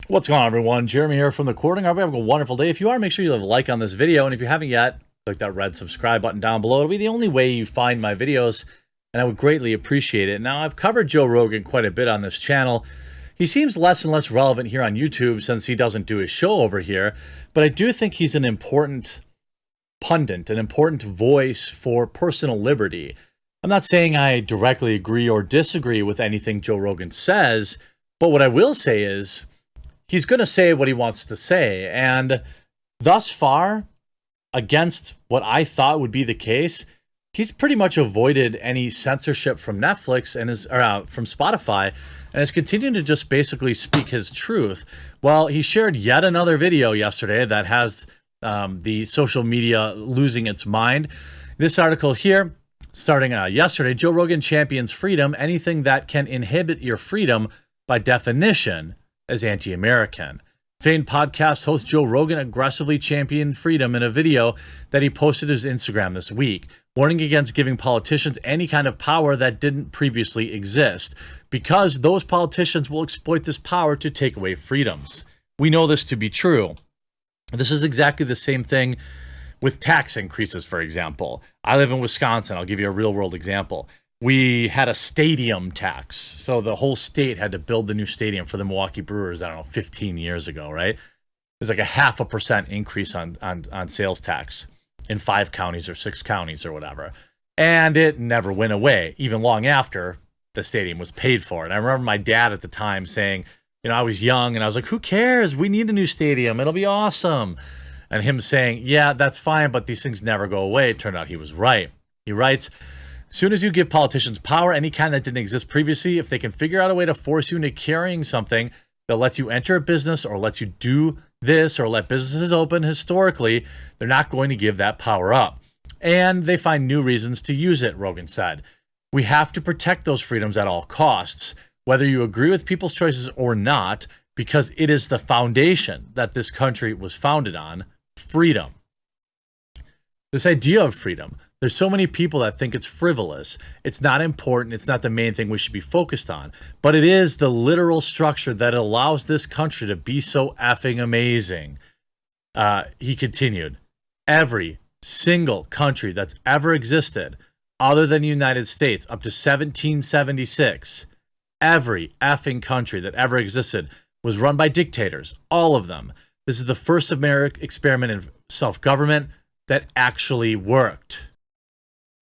What's going on, everyone? Jeremy here from the Recording. I hope you have a wonderful day. If you are, make sure you leave a like on this video. And if you haven't yet, click that red subscribe button down below. It'll be the only way you find my videos, and I would greatly appreciate it. Now, I've covered Joe Rogan quite a bit on this channel. He seems less and less relevant here on YouTube since he doesn't do his show over here. But I do think he's an important pundit, an important voice for personal liberty. I'm not saying I directly agree or disagree with anything Joe Rogan says, but what I will say is, he's going to say what he wants to say, and thus far, against what I thought would be the case, he's pretty much avoided any censorship from Netflix and from Spotify, and has continued to just basically speak his truth. Well, he shared yet another video yesterday that has the social media losing its mind. This article here, starting yesterday, Joe Rogan champions freedom. Anything that can inhibit your freedom, by definition, as anti-American. Famed podcast host Joe Rogan aggressively championed freedom in a video that he posted to his Instagram this week, warning against giving politicians any kind of power that didn't previously exist, because those politicians will exploit this power to take away freedoms. We know this to be true. This is exactly the same thing with tax increases, for example. I live in Wisconsin. I'll give you a real-world example. We had a stadium tax. So the whole state had to build the new stadium for the Milwaukee Brewers, I don't know, 15 years ago, right? There's like a 0.5% increase on sales tax in 5 counties or 6 counties or whatever. And it never went away, even long after the stadium was paid for. And I remember my dad at the time saying, you know, I was young and I was like, who cares? We need a new stadium. It'll be awesome. And him saying, yeah, that's fine, but these things never go away. It turned out he was right. He writes, as soon as you give politicians power, any kind that didn't exist previously, if they can figure out a way to force you into carrying something that lets you enter a business or lets you do this or let businesses open historically, they're not going to give that power up. And they find new reasons to use it, Rogan said. We have to protect those freedoms at all costs, whether you agree with people's choices or not, because it is the foundation that this country was founded on, freedom. This idea of freedom, there's so many people that think it's frivolous. It's not important. It's not the main thing we should be focused on. But it is the literal structure that allows this country to be so effing amazing. He continued, every single country that's ever existed, other than the United States, up to 1776, every effing country that ever existed was run by dictators. All of them. This is the first American experiment in self-government that actually worked.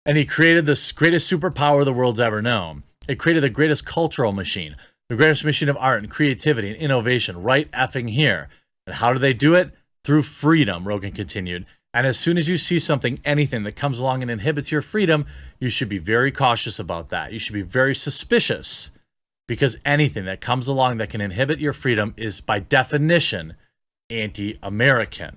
And he created the greatest superpower the world's ever known. It created the greatest cultural machine, the greatest machine of art and creativity and innovation right effing here. And how do they do it? Through freedom, Rogan continued. And as soon as you see something, anything that comes along and inhibits your freedom, you should be very cautious about that. You should be very suspicious, because anything that comes along that can inhibit your freedom is by definition anti-American.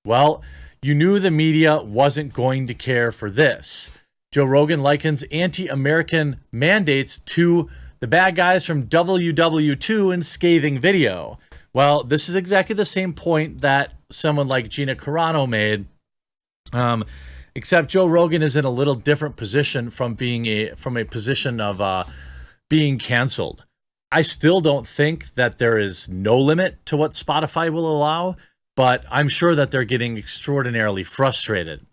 Well, you knew the media wasn't going to care for this. Joe Rogan likens anti-American mandates to the bad guys from WW2 in scathing video. Well, this is exactly the same point that someone like Gina Carano made, except Joe Rogan is in a little different position from a position of being canceled. I still don't think that there is no limit to what Spotify will allow, but I'm sure that they're getting extraordinarily frustrated.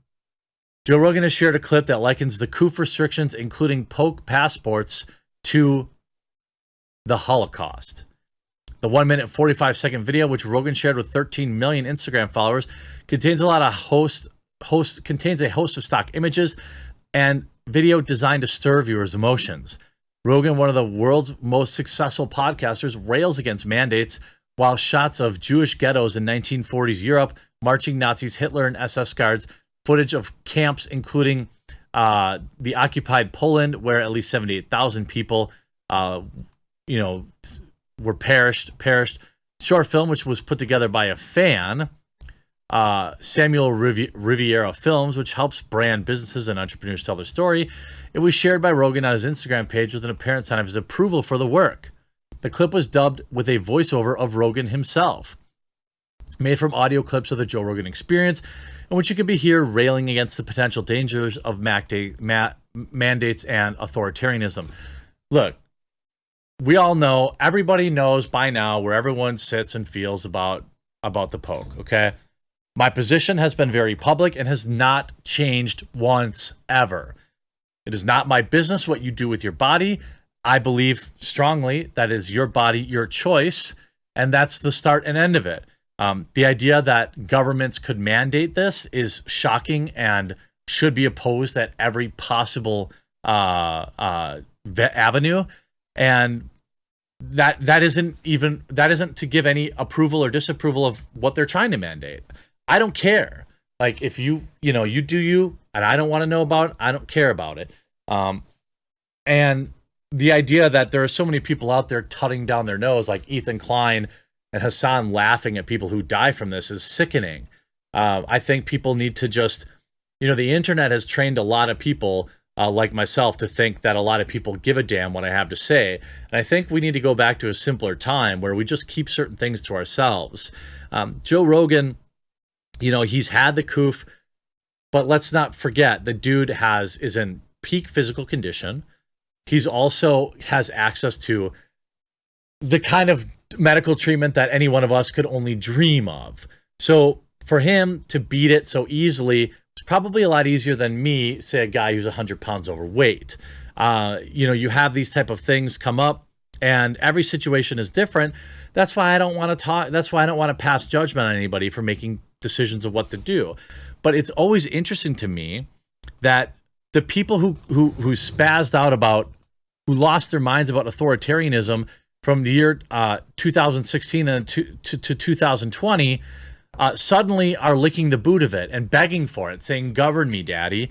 Joe Rogan has shared a clip that likens the COOF restrictions, including poke passports, to the Holocaust. The 1-minute 45-second video, which Rogan shared with 13 million Instagram followers, contains a host of stock images and video designed to stir viewers' emotions. Rogan, one of the world's most successful podcasters, rails against mandates, while shots of Jewish ghettos in 1940s Europe, marching Nazis, Hitler, and SS guards, footage of camps, including the occupied Poland, where at least 78,000 people, were perished. Short film, which was put together by a fan, Samuel Riviera Films, which helps brand businesses and entrepreneurs tell their story. It was shared by Rogan on his Instagram page with an apparent sign of his approval for the work. The clip was dubbed with a voiceover of Rogan himself, made from audio clips of the Joe Rogan Experience, in which you could be heard railing against the potential dangers of mandates and authoritarianism. Look, we all know, everybody knows by now where everyone sits and feels about the poke, okay? My position has been very public and has not changed once ever. It is not my business what you do with your body. I believe strongly that is your body, your choice, and that's the start and end of it. The idea that governments could mandate this is shocking and should be opposed at every possible avenue. And that isn't to give any approval or disapproval of what they're trying to mandate. I don't care. Like, if you do you, and I don't want to know about it, I don't care about it. And the idea that there are so many people out there tutting down their nose, like Ethan Klein and Hassan laughing at people who die from this, is sickening. I think people need to just, the internet has trained a lot of people like myself to think that a lot of people give a damn what I have to say. And I think we need to go back to a simpler time where we just keep certain things to ourselves. Joe Rogan, he's had the coof, but let's not forget the dude is in peak physical condition. He's also has access to the kind of medical treatment that any one of us could only dream of. So for him to beat it so easily, it's probably a lot easier than me, say a guy who's 100 pounds overweight. You have these type of things come up, and every situation is different. That's why I don't want to talk. That's why I don't want to pass judgment on anybody for making decisions of what to do. But it's always interesting to me that the people who spazzed out who lost their minds about authoritarianism from the year 2016 and to 2020, suddenly are licking the boot of it and begging for it, saying, govern me, daddy,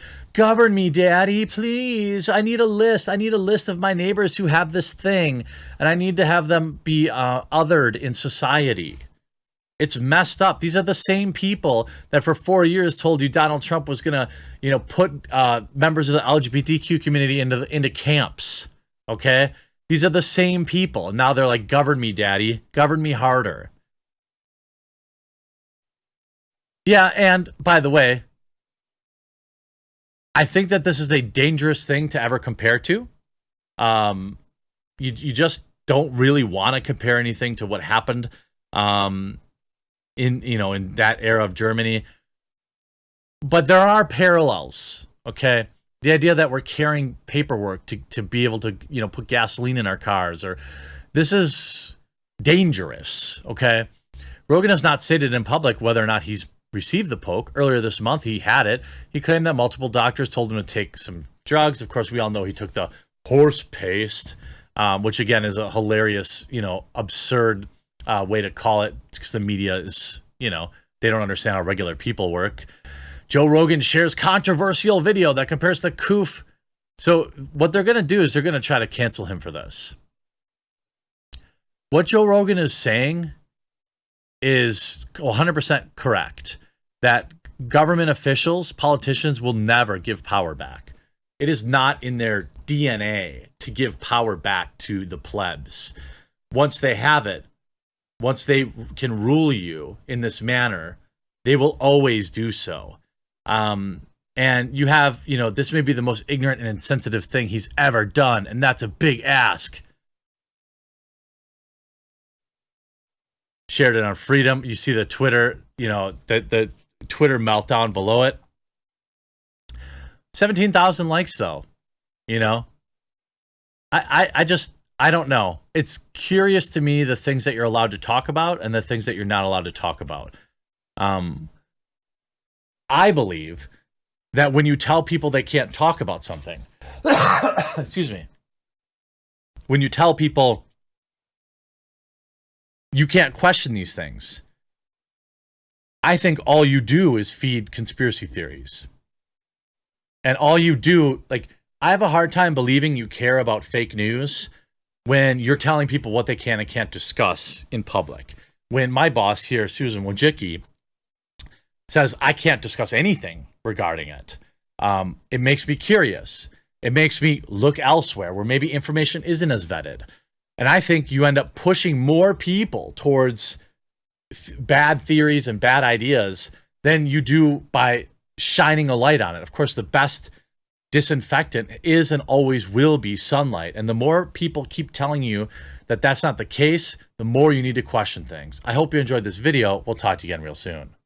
please. I need a list of my neighbors who have this thing, and I need to have them be othered in society. It's messed up. These are the same people that for 4 years told you Donald Trump was gonna, put members of the LGBTQ community into camps. Okay, these are the same people. Now they're like, govern me, daddy, govern me harder. Yeah, and by the way, I think that this is a dangerous thing to ever compare to. You just don't really want to compare anything to what happened in that era of Germany. But there are parallels, okay? The idea that we're carrying paperwork to be able to, put gasoline in our cars, or this is dangerous, okay? Rogan has not stated in public whether or not he's received the poke. Earlier this month, he had it. He claimed that multiple doctors told him to take some drugs. Of course, we all know he took the horse paste, which again is a hilarious, absurd way to call it, because the media is, they don't understand how regular people work. Joe Rogan shares controversial video that compares the coof. So what they're going to do is they're going to try to cancel him for this. What Joe Rogan is saying is 100% correct, that government officials, politicians will never give power back. It is not in their DNA to give power back to the plebs. Once they have it, once they can rule you in this manner, they will always do so. And you have, this may be the most ignorant and insensitive thing he's ever done, and that's a big ask. Shared it on Freedom. You see the Twitter, the Twitter meltdown below it. 17,000 likes, though. I don't know. It's curious to me, the things that you're allowed to talk about and the things that you're not allowed to talk about. I believe that when you tell people they can't talk about something, excuse me, when you tell people you can't question these things, I think all you do is feed conspiracy theories. And all you do, I have a hard time believing you care about fake news when you're telling people what they can and can't discuss in public. When my boss here, Susan Wojcicki, says I can't discuss anything regarding it, it makes me curious. It makes me look elsewhere where maybe information isn't as vetted. And I think you end up pushing more people towards bad theories and bad ideas than you do by shining a light on it. Of course, the best disinfectant is and always will be sunlight. And the more people keep telling you that that's not the case, the more you need to question things. I hope you enjoyed this video. We'll talk to you again real soon.